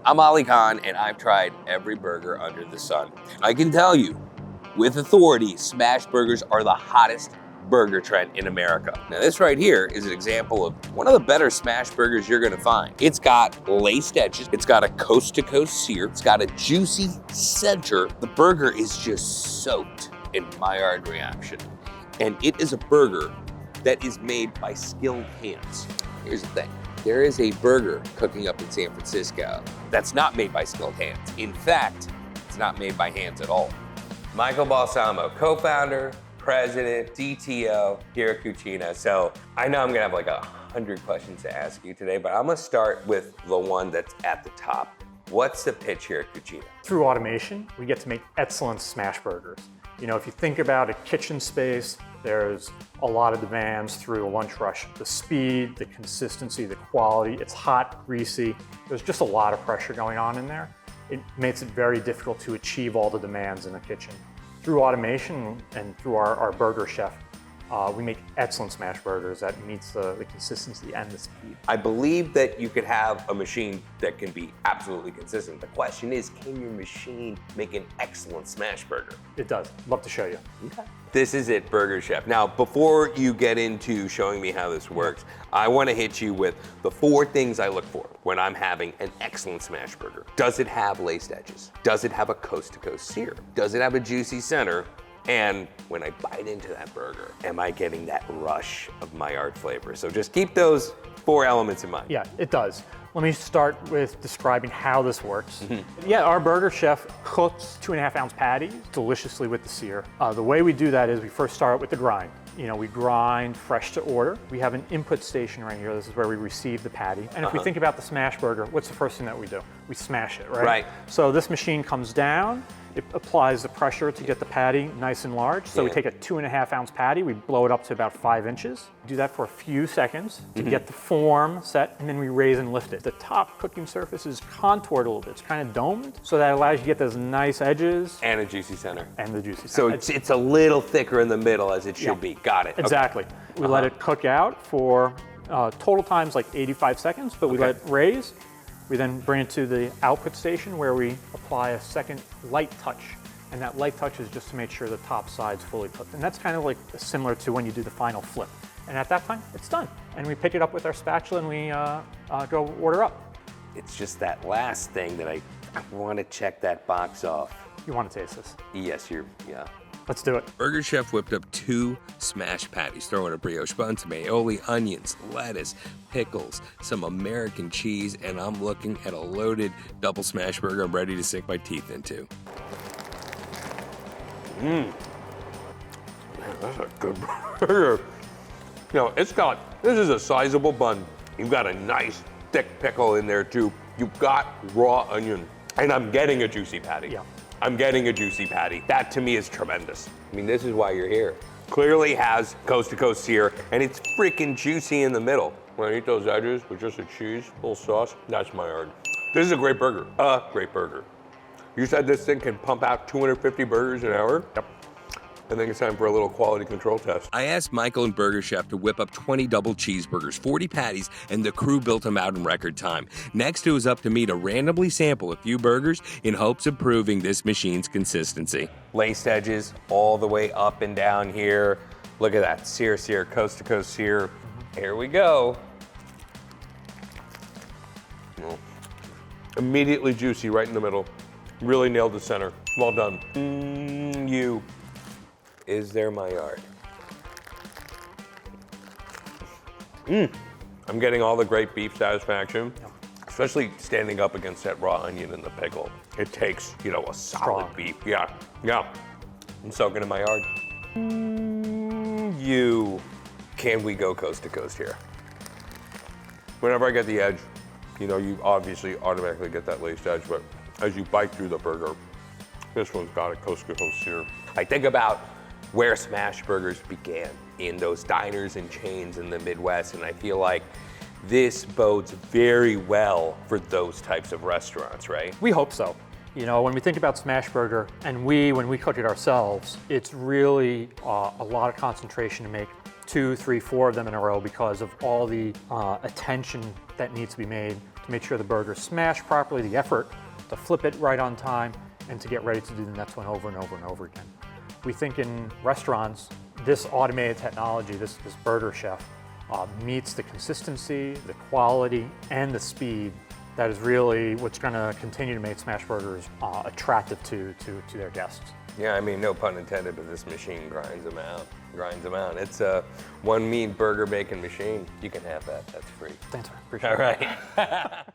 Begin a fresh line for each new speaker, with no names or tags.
I'm Ali Khan, and I've tried every burger under the sun. I can tell you, with authority, smash burgers are the hottest burger trend in America. Now this right here is an example of one of the better smash burgers you're gonna find. It's got laced edges, it's got a coast-to-coast sear, it's got a juicy center. The burger is just soaked in Maillard reaction. And it is a burger that is made by skilled hands. Here's the thing. There is a burger cooking up in San Francisco that's not made by skilled hands. In fact, it's not made by hands at all. Michael Balsamo, co-founder, president, DTO here at Cucina. So I know I'm gonna have like 100 questions to ask you today, but I'm gonna start with the one that's at the top. What's the pitch here at Cucina?
Through automation, we get to make excellent smash burgers. You know, if you think about a kitchen space, there's a lot of demands through a lunch rush. The speed, the consistency, the quality, it's hot, greasy. There's just a lot of pressure going on in there. It makes it very difficult to achieve all the demands in the kitchen. Through automation and through our burger chef, we make excellent smash burgers that meets the consistency and the speed.
I believe that you could have a machine that can be absolutely consistent. The question is, can your machine make an excellent smash burger?
It does. Love to show you.
Okay. This is it, Burger Chef. Now, before you get into showing me how this works, I want to hit you with the 4 things I look for when I'm having an excellent smash burger. Does it have laced edges? Does it have a coast-to-coast sear? Does it have a juicy center? And when I bite into that burger, am I getting that rush of Maillard flavor? So just keep those 4 elements in mind.
Yeah, it does. Let me start with describing how this works. Yeah, our burger chef cooks 2.5-ounce patties deliciously with the sear. The way we do that is we first start with the grind. You know, we grind fresh to order. We have an input station right here. This is where we receive the patty. And if we think about the smash burger, what's the first thing that we do? We smash it, right?
Right.
So this machine comes down, it applies the pressure to get the patty nice and large. So we take a 2.5-ounce patty, we blow it up to about 5 inches. Do that for a few seconds to get the form set, and then we raise and lift it. The top cooking surface is contoured a little bit. It's kind of domed, so that allows you to get those nice edges.
And a juicy center.
And the juicy
So
center.
it's a little thicker in the middle as it should be. Got it.
Exactly.
Okay.
We let it cook out for total time's like 85 seconds, but we let it raise. We then bring it to the output station where we apply a second light touch. And that light touch is just to make sure the top side's fully cooked. And that's kind of like similar to when you do the final flip. And at that time, it's done. And we pick it up with our spatula and we go order up.
It's just that last thing that I want to check that box off.
You want to taste this?
Yes, yeah.
Let's do it.
Burger Chef whipped up 2 smashed patties, throwing a brioche bun, some aioli, onions, lettuce, pickles, some American cheese, and I'm looking at a loaded double smash burger I'm ready to sink my teeth into. Man, that's a good burger. You know, this is a sizable bun. You've got a nice thick pickle in there too. You've got raw onion, and I'm getting a juicy patty.
Yeah.
I'm getting a juicy patty. That to me is tremendous. I mean, this is why you're here. Clearly has coast-to-coast sear, and it's freaking juicy in the middle. When I eat those edges with just a cheese, little sauce, that's my art. This is a great burger. A great burger. You said this thing can pump out 250 burgers an hour?
Yep.
I think it's time for a little quality control test. I asked Michael and Burger Chef to whip up 20 double cheeseburgers, 40 patties, and the crew built them out in record time. Next, it was up to me to randomly sample a few burgers in hopes of proving this machine's consistency. Laced edges all the way up and down here. Look at that, sear, coast-to-coast sear. Here we go. Oh. Immediately juicy right in the middle. Really nailed the center. Well done. Is there Maillard? I'm getting all the great beef satisfaction, especially standing up against that raw onion and the pickle. It takes, you know, a solid beef. Yeah. I'm soaking in Maillard. Can we go coast to coast here? Whenever I get the edge, you know, you obviously automatically get that laced edge, but as you bite through the burger, this one's got a coast to coast sear. I think about where smash burgers began, in those diners and chains in the Midwest, and I feel like this bodes very well for those types of restaurants, right?
We hope so. You know, when we think about smash burger, and when we cook it ourselves, it's really a lot of concentration to make 2, 3, 4 of them in a row because of all the attention that needs to be made to make sure the burger's smashed properly, the effort to flip it right on time, and to get ready to do the next one over and over and over again. We think in restaurants, this automated technology, this burger chef, meets the consistency, the quality, and the speed that is really what's going to continue to make smashburgers attractive to their guests.
Yeah, I mean, no pun intended, but this machine grinds them out. It's a one meat burger making machine. You can have that. That's free.
Thanks, man. Appreciate it.
All right.